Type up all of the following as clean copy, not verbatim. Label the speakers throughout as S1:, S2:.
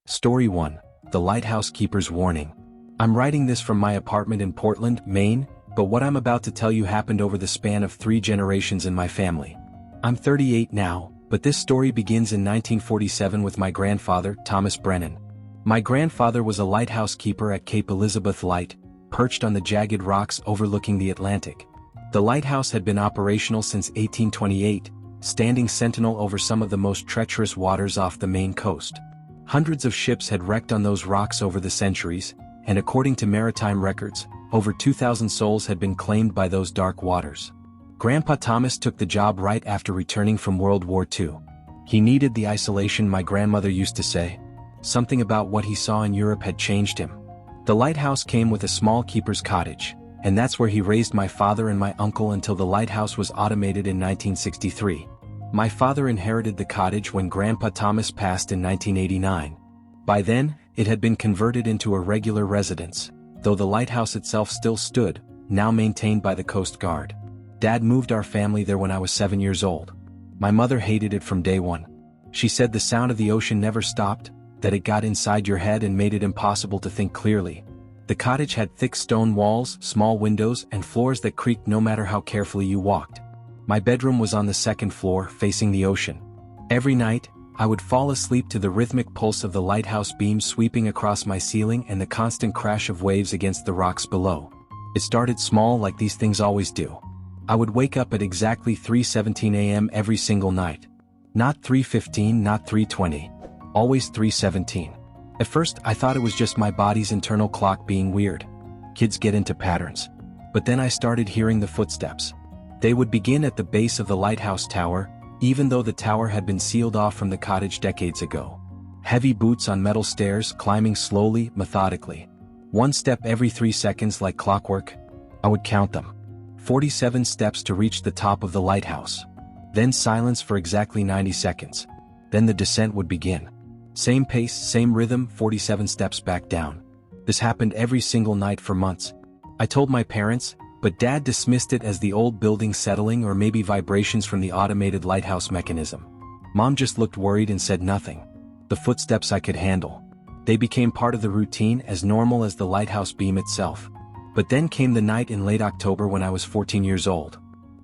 S1: Story 1. The Lighthouse Keeper's Warning. I'm writing this from my apartment in Portland, Maine, but what I'm about to tell you happened over the span of 3 generations in my family. I'm 38 now, but this story begins in 1947 with my grandfather, Thomas Brennan. My grandfather was a lighthouse keeper at Cape Elizabeth Light, perched on the jagged rocks overlooking the Atlantic. The lighthouse had been operational since 1828, standing sentinel over some of the most treacherous waters off the Maine coast. Hundreds of ships had wrecked on those rocks over the centuries, and according to maritime records, over 2,000 souls had been claimed by those dark waters. Grandpa Thomas took the job right after returning from World War II. He needed the isolation, my grandmother used to say. Something about what he saw in Europe had changed him. The lighthouse came with a small keeper's cottage, and that's where he raised my father and my uncle until the lighthouse was automated in 1963. My father inherited the cottage when Grandpa Thomas passed in 1989. By then, it had been converted into a regular residence, though the lighthouse itself still stood, now maintained by the Coast Guard. Dad moved our family there when I was 7 years old. My mother hated it from day one. She said the sound of the ocean never stopped, that it got inside your head and made it impossible to think clearly. The cottage had thick stone walls, small windows, and floors that creaked no matter how carefully you walked. My bedroom was on the second floor, facing the ocean. Every night, I would fall asleep to the rhythmic pulse of the lighthouse beams sweeping across my ceiling and the constant crash of waves against the rocks below. It started small, like these things always do. I would wake up at exactly 3:17 a.m. every single night. Not 3:15, not 3:20. Always 3:17. At first, I thought it was just my body's internal clock being weird. Kids get into patterns. But then I started hearing the footsteps. They would begin at the base of the lighthouse tower, even though the tower had been sealed off from the cottage decades ago. Heavy boots on metal stairs, climbing slowly, methodically. One step every 3 seconds like clockwork. I would count them. 47 steps to reach the top of the lighthouse. Then silence for exactly 90 seconds. Then the descent would begin. Same pace, same rhythm, 47 steps back down. This happened every single night for months. I told my parents, but Dad dismissed it as the old building settling or maybe vibrations from the automated lighthouse mechanism. Mom just looked worried and said nothing. The footsteps I could handle. They became part of the routine, as normal as the lighthouse beam itself. But then came the night in late October when I was 14 years old.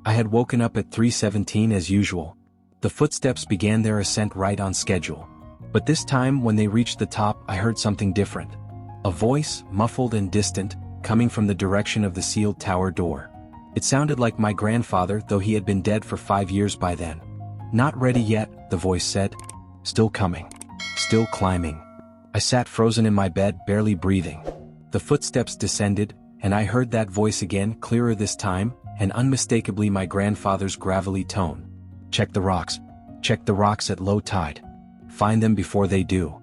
S1: I had woken up at 3:17 as usual. The footsteps began their ascent right on schedule. But this time, when they reached the top, I heard something different. A voice, muffled and distant, coming from the direction of the sealed tower door. It sounded like my grandfather, though he had been dead for 5 years by then. "Not ready yet," the voice said. "Still coming. Still climbing." I sat frozen in my bed, barely breathing. The footsteps descended, and I heard that voice again, clearer this time, and unmistakably my grandfather's gravelly tone. "Check the rocks. Check the rocks at low tide. Find them before they do."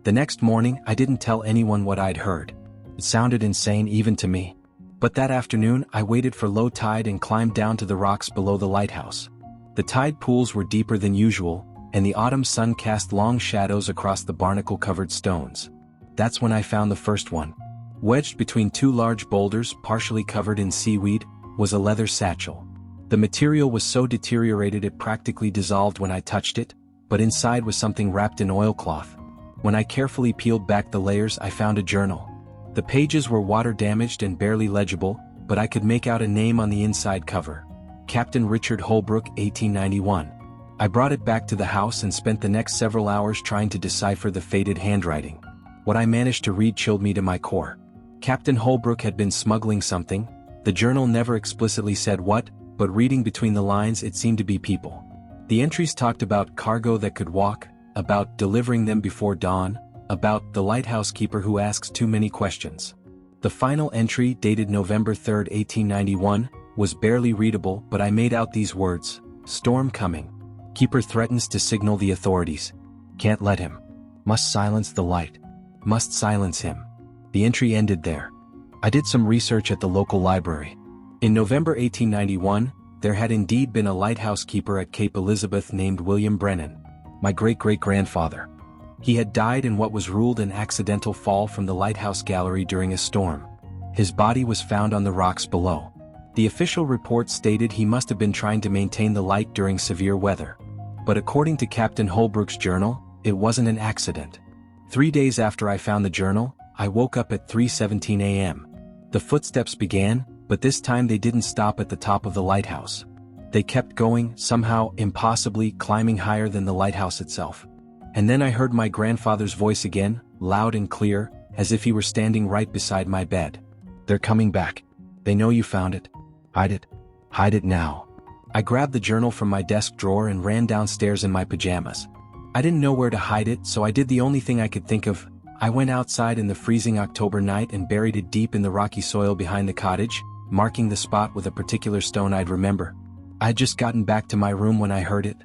S1: The next morning, I didn't tell anyone what I'd heard. It sounded insane even to me. But that afternoon, I waited for low tide and climbed down to the rocks below the lighthouse. The tide pools were deeper than usual, and the autumn sun cast long shadows across the barnacle-covered stones. That's when I found the first one. Wedged between 2 large boulders, partially covered in seaweed, was a leather satchel. The material was so deteriorated it practically dissolved when I touched it, but inside was something wrapped in oilcloth. When I carefully peeled back the layers, I found a journal. The pages were water-damaged and barely legible, but I could make out a name on the inside cover. Captain Richard Holbrook, 1891. I brought it back to the house and spent the next several hours trying to decipher the faded handwriting. What I managed to read chilled me to my core. Captain Holbrook had been smuggling something. The journal never explicitly said what, but reading between the lines it seemed to be people. The entries talked about cargo that could walk, about delivering them before dawn, about the lighthouse keeper who asks too many questions. The final entry, dated November 3, 1891, was barely readable, but I made out these words: "Storm coming. Keeper threatens to signal the authorities. Can't let him. Must silence the light. Must silence him." The entry ended there. I did some research at the local library. In November 1891, there had indeed been a lighthouse keeper at Cape Elizabeth named William Brennan, my great-great-grandfather. He had died in what was ruled an accidental fall from the lighthouse gallery during a storm. His body was found on the rocks below. The official report stated he must have been trying to maintain the light during severe weather. But according to Captain Holbrook's journal, it wasn't an accident. 3 days after I found the journal, I woke up at 3:17 a.m. The footsteps began, but this time they didn't stop at the top of the lighthouse. They kept going, somehow, impossibly, climbing higher than the lighthouse itself. And then I heard my grandfather's voice again, loud and clear, as if he were standing right beside my bed. "They're coming back. They know you found it. Hide it. Hide it now." I grabbed the journal from my desk drawer and ran downstairs in my pajamas. I didn't know where to hide it, so I did the only thing I could think of. I went outside in the freezing October night and buried it deep in the rocky soil behind the cottage, marking the spot with a particular stone I'd remember. I had just gotten back to my room when I heard it.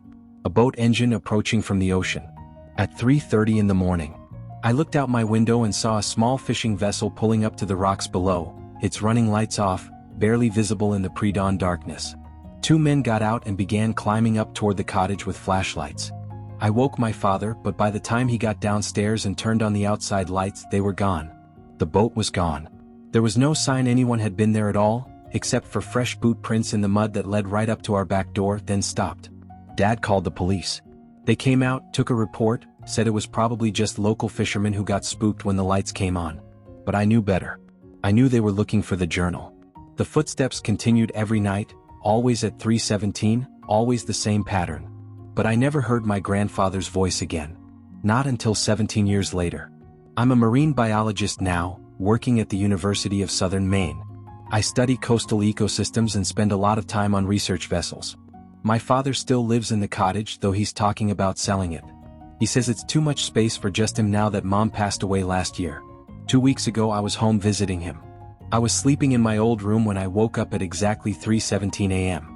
S1: A boat engine approaching from the ocean. At 3:30 in the morning. I looked out my window and saw a small fishing vessel pulling up to the rocks below, its running lights off, barely visible in the pre-dawn darkness. 2 men got out and began climbing up toward the cottage with flashlights. I woke my father, but by the time he got downstairs and turned on the outside lights, they were gone. The boat was gone. There was no sign anyone had been there at all, except for fresh boot prints in the mud that led right up to our back door, then stopped. Dad called the police. They came out, took a report, said it was probably just local fishermen who got spooked when the lights came on. But I knew better. I knew they were looking for the journal. The footsteps continued every night, always at 3:17, always the same pattern. But I never heard my grandfather's voice again. Not until 17 years later. I'm a marine biologist now, working at the University of Southern Maine. I study coastal ecosystems and spend a lot of time on research vessels. My father still lives in the cottage, though he's talking about selling it. He says it's too much space for just him now that Mom passed away last year. 2 weeks ago I was home visiting him. I was sleeping in my old room when I woke up at exactly 3:17 a.m.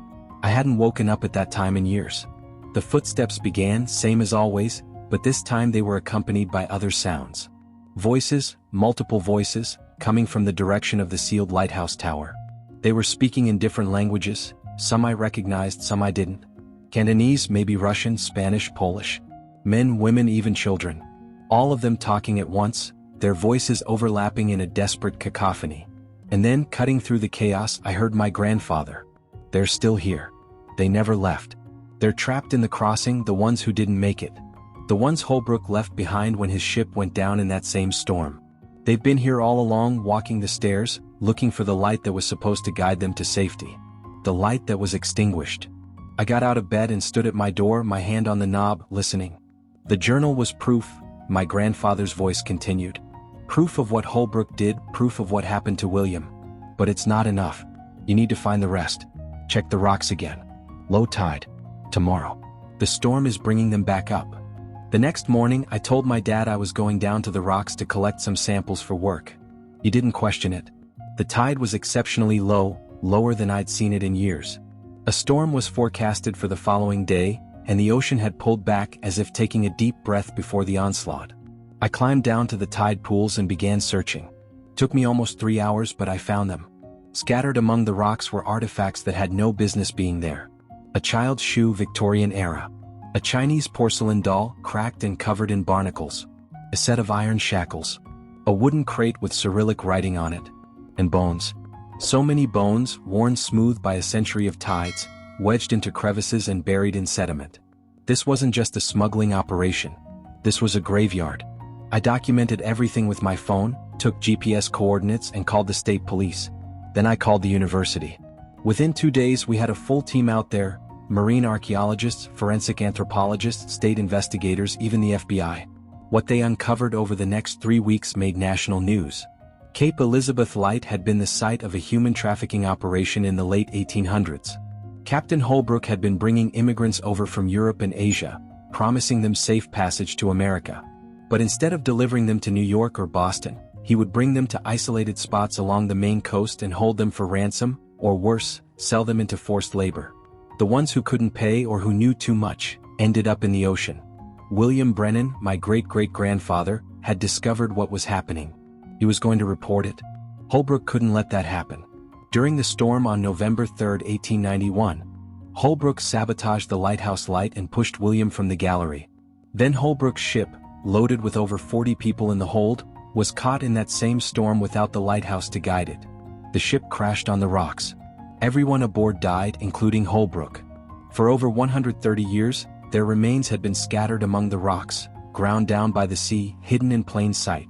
S1: I hadn't woken up at that time in years. The footsteps began, same as always, but this time they were accompanied by other sounds. Voices, multiple voices, coming from the direction of the sealed lighthouse tower. They were speaking in different languages, some I recognized, some I didn't. Cantonese, maybe Russian, Spanish, Polish. Men, women, even children. All of them talking at once, their voices overlapping in a desperate cacophony. And then, cutting through the chaos, I heard my grandfather. "They're still here. They never left. They're trapped in the crossing, the ones who didn't make it. The ones Holbrook left behind when his ship went down in that same storm. They've been here all along, walking the stairs, looking for the light that was supposed to guide them to safety. The light that was extinguished." I got out of bed and stood at my door, my hand on the knob, listening. "The journal was proof," my grandfather's voice continued. "Proof of what Holbrook did, proof of what happened to William. But it's not enough. You need to find the rest. Check the rocks again. Low tide. Tomorrow. The storm is bringing them back up." The next morning I told my dad I was going down to the rocks to collect some samples for work. He didn't question it. The tide was exceptionally low, lower than I'd seen it in years. A storm was forecasted for the following day, and the ocean had pulled back as if taking a deep breath before the onslaught. I climbed down to the tide pools and began searching. Took me almost 3 hours, but I found them. Scattered among the rocks were artifacts that had no business being there. A child's shoe, Victorian era. A Chinese porcelain doll, cracked and covered in barnacles. A set of iron shackles. A wooden crate with Cyrillic writing on it. And bones. So many bones, worn smooth by a century of tides, wedged into crevices and buried in sediment. This wasn't just a smuggling operation. This was a graveyard. I documented everything with my phone, took GPS coordinates and called the state police. Then I called the university. Within 2 days we had a full team out there, marine archaeologists, forensic anthropologists, state investigators, even the FBI. What they uncovered over the next 3 weeks made national news. Cape Elizabeth Light had been the site of a human trafficking operation in the late 1800s. Captain Holbrook had been bringing immigrants over from Europe and Asia, promising them safe passage to America. But instead of delivering them to New York or Boston, he would bring them to isolated spots along the Maine coast and hold them for ransom, or worse, sell them into forced labor. The ones who couldn't pay or who knew too much, ended up in the ocean. William Brennan, my great-great-grandfather, had discovered what was happening. He was going to report it. Holbrook couldn't let that happen. During the storm on November 3, 1891, Holbrook sabotaged the lighthouse light and pushed William from the gallery. Then Holbrook's ship, loaded with over 40 people in the hold, was caught in that same storm without the lighthouse to guide it. The ship crashed on the rocks. Everyone aboard died, including Holbrook. For over 130 years, their remains had been scattered among the rocks, ground down by the sea, hidden in plain sight.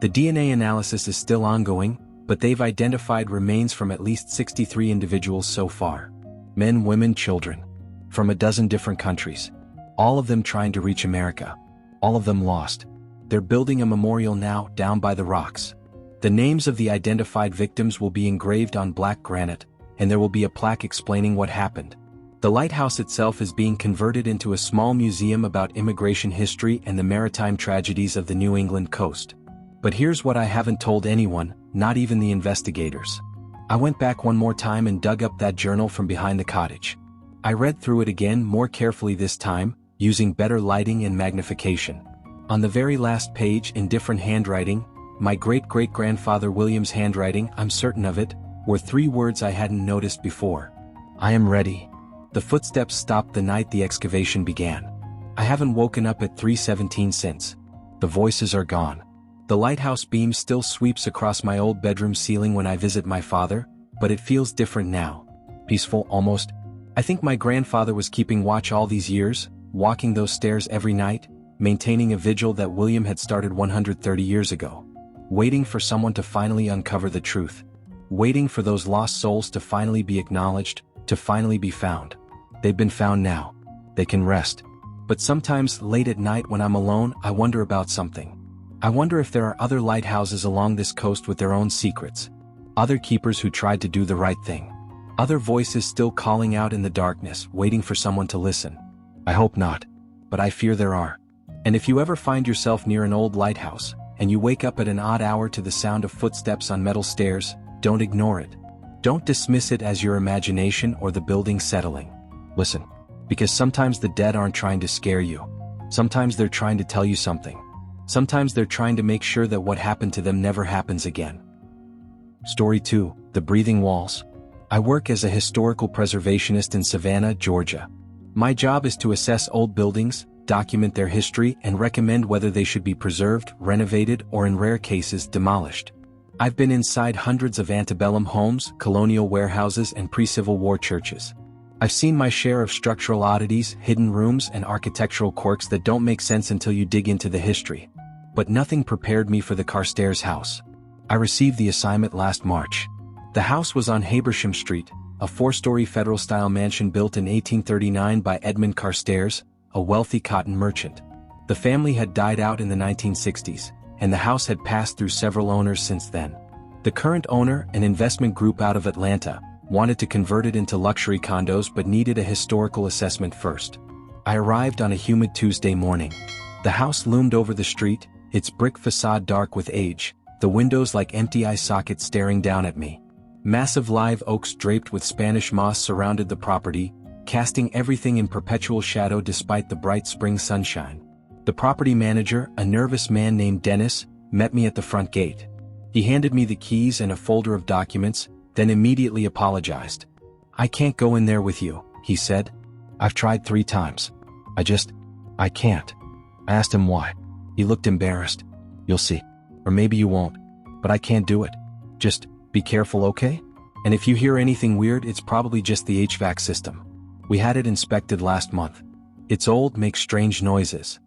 S1: The DNA analysis is still ongoing, but they've identified remains from at least 63 individuals so far. Men, women, children. From a dozen different countries. All of them trying to reach America. All of them lost. They're building a memorial now, down by the rocks. The names of the identified victims will be engraved on black granite, and there will be a plaque explaining what happened. The lighthouse itself is being converted into a small museum about immigration history and the maritime tragedies of the New England coast. But here's what I haven't told anyone, not even the investigators. I went back one more time and dug up that journal from behind the cottage. I read through it again more carefully this time, using better lighting and magnification. On the very last page, in different handwriting, my great-great-grandfather William's handwriting, I'm certain of it, were 3 words I hadn't noticed before. I am ready. The footsteps stopped the night the excavation began. I haven't woken up at 3:17 since. The voices are gone. The lighthouse beam still sweeps across my old bedroom ceiling when I visit my father, but it feels different now. Peaceful, almost. I think my grandfather was keeping watch all these years, walking those stairs every night, maintaining a vigil that William had started 130 years ago. Waiting for someone to finally uncover the truth. Waiting for those lost souls to finally be acknowledged, to finally be found. They've been found now. They can rest. But sometimes, late at night when I'm alone, I wonder about something. I wonder if there are other lighthouses along this coast with their own secrets. Other keepers who tried to do the right thing. Other voices still calling out in the darkness, waiting for someone to listen. I hope not. But I fear there are. And if you ever find yourself near an old lighthouse, and you wake up at an odd hour to the sound of footsteps on metal stairs, don't ignore it. Don't dismiss it as your imagination or the building settling. Listen. Because sometimes the dead aren't trying to scare you. Sometimes they're trying to tell you something. Sometimes they're trying to make sure that what happened to them never happens again. Story 2, The Breathing Walls. I work as a historical preservationist in Savannah, Georgia. My job is to assess old buildings, document their history, and recommend whether they should be preserved, renovated, or in rare cases, demolished. I've been inside hundreds of antebellum homes, colonial warehouses, and pre-Civil War churches. I've seen my share of structural oddities, hidden rooms, and architectural quirks that don't make sense until you dig into the history. But nothing prepared me for the Carstairs House. I received the assignment last March. The house was on Habersham Street, a 4-story federal-style mansion built in 1839 by Edmund Carstairs, a wealthy cotton merchant. The family had died out in the 1960s, and the house had passed through several owners since then. The current owner, an investment group out of Atlanta, wanted to convert it into luxury condos but needed a historical assessment first. I arrived on a humid Tuesday morning. The house loomed over the street, its brick facade dark with age, the windows like empty eye sockets staring down at me. Massive live oaks draped with Spanish moss surrounded the property, casting everything in perpetual shadow despite the bright spring sunshine. The property manager, a nervous man named Dennis, met me at the front gate. He handed me the keys and a folder of documents, then immediately apologized. "I can't go in there with you," he said. "I've tried 3 times. I can't." I asked him why. He looked embarrassed. "You'll see. Or maybe you won't. But I can't do it. Just be careful, okay? And if you hear anything weird, it's probably just the HVAC system. We had it inspected last month. It's old, makes strange noises."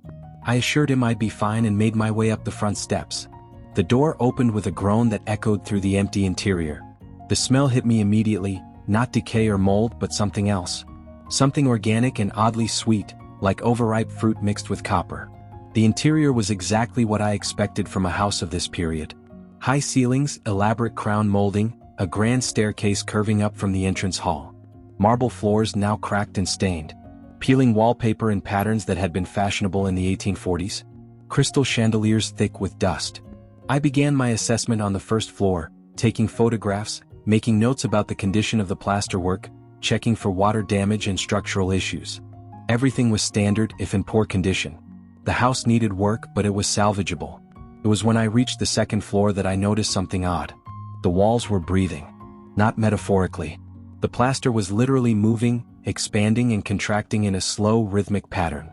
S1: I assured him I'd be fine and made my way up the front steps. The door opened with a groan that echoed through the empty interior. The smell hit me immediately, not decay or mold but something else. Something organic and oddly sweet, like overripe fruit mixed with copper. The interior was exactly what I expected from a house of this period. High ceilings, elaborate crown molding, a grand staircase curving up from the entrance hall. Marble floors now cracked and stained. Peeling wallpaper in patterns that had been fashionable in the 1840s. Crystal chandeliers thick with dust. I began my assessment on the first floor, taking photographs, making notes about the condition of the plasterwork, checking for water damage and structural issues. Everything was standard, if in poor condition. The house needed work, but it was salvageable. It was when I reached the second floor that I noticed something odd. The walls were breathing. Not metaphorically. The plaster was literally moving, expanding and contracting in a slow, rhythmic pattern.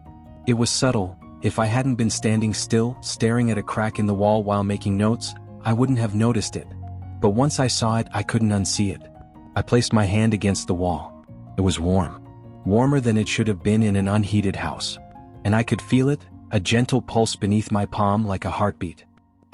S1: It was subtle. If I hadn't been standing still, staring at a crack in the wall while making notes, I wouldn't have noticed it. But once I saw it, I couldn't unsee it. I placed my hand against the wall. It was warm. Warmer than it should have been in an unheated house. And I could feel it, a gentle pulse beneath my palm like a heartbeat.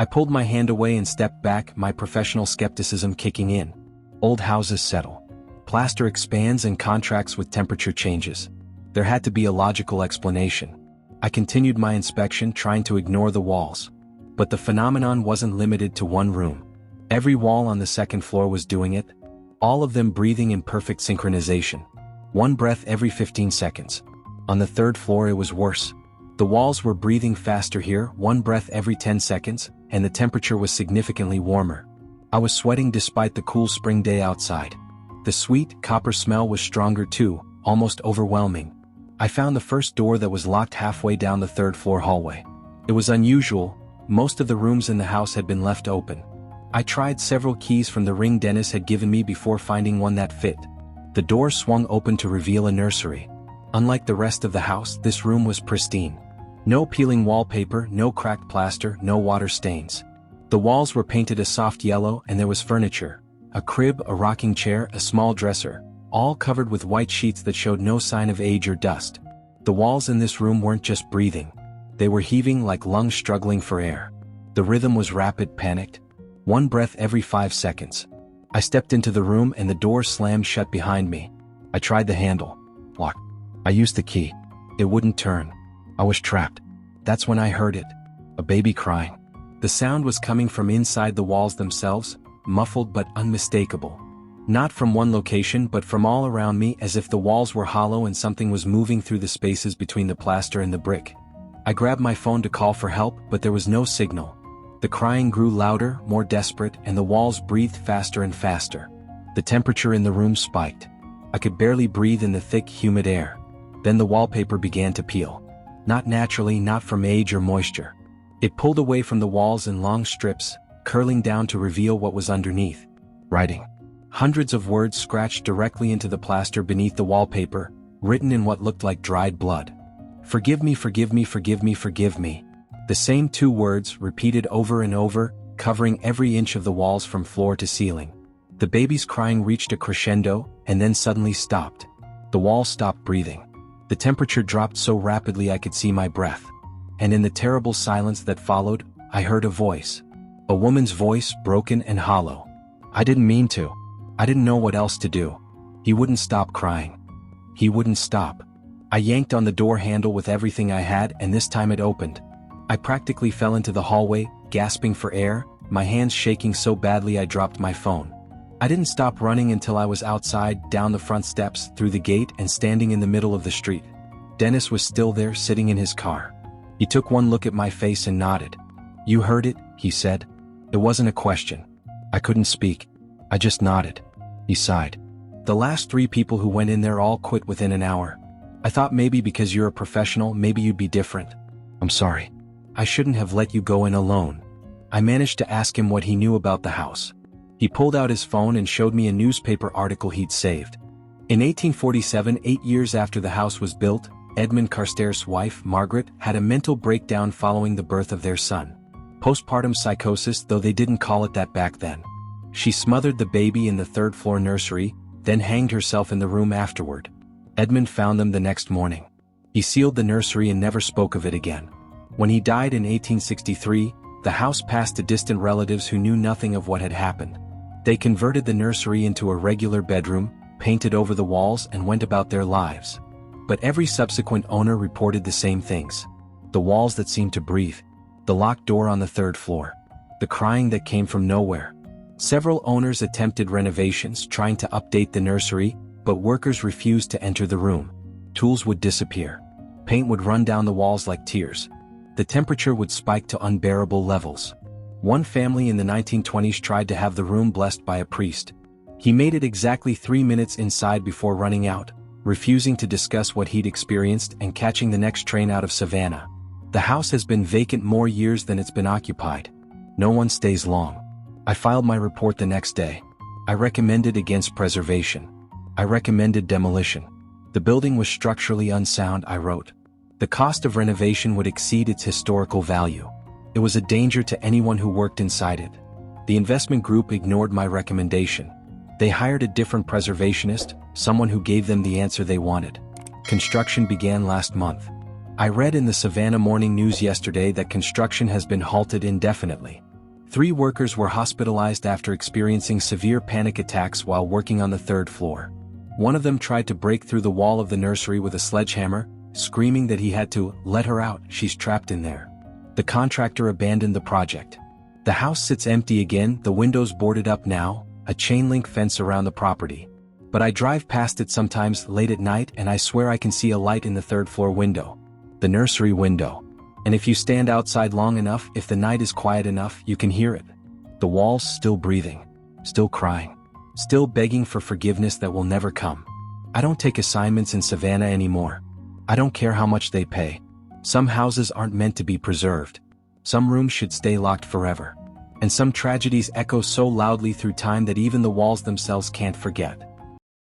S1: I pulled my hand away and stepped back, my professional skepticism kicking in. Old houses settle. Plaster expands and contracts with temperature changes. There had to be a logical explanation. I continued my inspection, trying to ignore the walls. But the phenomenon wasn't limited to one room. Every wall on the second floor was doing it, all of them breathing in perfect synchronization. One breath every 15 seconds. On the third floor it was worse. The walls were breathing faster here, one breath every 10 seconds, and the temperature was significantly warmer. I was sweating despite the cool spring day outside. The sweet, copper smell was stronger too, almost overwhelming. I found the first door that was locked halfway down the third floor hallway. It was unusual, most of the rooms in the house had been left open. I tried several keys from the ring Dennis had given me before finding one that fit. The door swung open to reveal a nursery. Unlike the rest of the house, this room was pristine. No peeling wallpaper, no cracked plaster, no water stains. The walls were painted a soft yellow and there was furniture. A crib, a rocking chair, a small dresser, all covered with white sheets that showed no sign of age or dust. The walls in this room weren't just breathing. They were heaving like lungs struggling for air. The rhythm was rapid, panicked. One breath every 5 seconds. I stepped into the room and the door slammed shut behind me. I tried the handle. Locked. I used the key. It wouldn't turn. I was trapped. That's when I heard it. A baby crying. The sound was coming from inside the walls themselves, muffled but unmistakable. Not from one location but from all around me, as if the walls were hollow and something was moving through the spaces between the plaster and the brick. I grabbed my phone to call for help, but there was no signal. The crying grew louder, more desperate, and the walls breathed faster and faster. The temperature in the room spiked. I could barely breathe in the thick, humid air. Then the wallpaper began to peel. Not naturally, not from age or moisture. It pulled away from the walls in long strips, curling down to reveal what was underneath. Writing. Hundreds of words scratched directly into the plaster beneath the wallpaper, written in what looked like dried blood. Forgive me, forgive me, forgive me, forgive me. The same 2 words, repeated over and over, covering every inch of the walls from floor to ceiling. The baby's crying reached a crescendo, and then suddenly stopped. The walls stopped breathing. The temperature dropped so rapidly I could see my breath. And in the terrible silence that followed, I heard a voice. A woman's voice, broken and hollow. I didn't mean to. I didn't know what else to do. He wouldn't stop crying. He wouldn't stop. I yanked on the door handle with everything I had, and this time it opened. I practically fell into the hallway, gasping for air, my hands shaking so badly I dropped my phone. I didn't stop running until I was outside, down the front steps, through the gate, and standing in the middle of the street. Dennis was still there, sitting in his car. He took one look at my face and nodded. "You heard it," he said. It wasn't a question. I couldn't speak. I just nodded. He sighed. "The last 3 people who went in there all quit within an hour. I thought maybe because you're a professional, maybe you'd be different. I'm sorry. I shouldn't have let you go in alone." I managed to ask him what he knew about the house. He pulled out his phone and showed me a newspaper article he'd saved. In 1847, 8 years after the house was built, Edmund Carstairs' wife, Margaret, had a mental breakdown following the birth of their son. Postpartum psychosis, though they didn't call it that back then. She smothered the baby in the third-floor nursery, then hanged herself in the room afterward. Edmund found them the next morning. He sealed the nursery and never spoke of it again. When he died in 1863, the house passed to distant relatives who knew nothing of what had happened. They converted the nursery into a regular bedroom, painted over the walls, and went about their lives. But every subsequent owner reported the same things. The walls that seemed to breathe. The locked door on the third floor. The crying that came from nowhere. Several owners attempted renovations, trying to update the nursery, but workers refused to enter the room. Tools would disappear. Paint would run down the walls like tears. The temperature would spike to unbearable levels. One family in the 1920s tried to have the room blessed by a priest. He made it exactly 3 minutes inside before running out, refusing to discuss what he'd experienced and catching the next train out of Savannah. The house has been vacant more years than it's been occupied. No one stays long. I filed my report the next day. I recommended against preservation. I recommended demolition. The building was structurally unsound, I wrote. The cost of renovation would exceed its historical value. It was a danger to anyone who worked inside it. The investment group ignored my recommendation. They hired a different preservationist, someone who gave them the answer they wanted. Construction began last month. I read in the Savannah morning news yesterday that construction has been halted indefinitely. 3 workers were hospitalized after experiencing severe panic attacks while working on the 3rd floor. One of them tried to break through the wall of the nursery with a sledgehammer, screaming that he had to let her out, she's trapped in there. The contractor abandoned the project. The house sits empty again, the windows boarded up now, a chain-link fence around the property. But I drive past it sometimes late at night and I swear I can see a light in the 3rd floor window. The nursery window. And if you stand outside long enough, if the night is quiet enough, you can hear it. The walls still breathing, still crying, still begging for forgiveness that will never come. I don't take assignments in Savannah anymore. I don't care how much they pay. Some houses aren't meant to be preserved. Some rooms should stay locked forever. And some tragedies echo so loudly through time that even the walls themselves can't forget.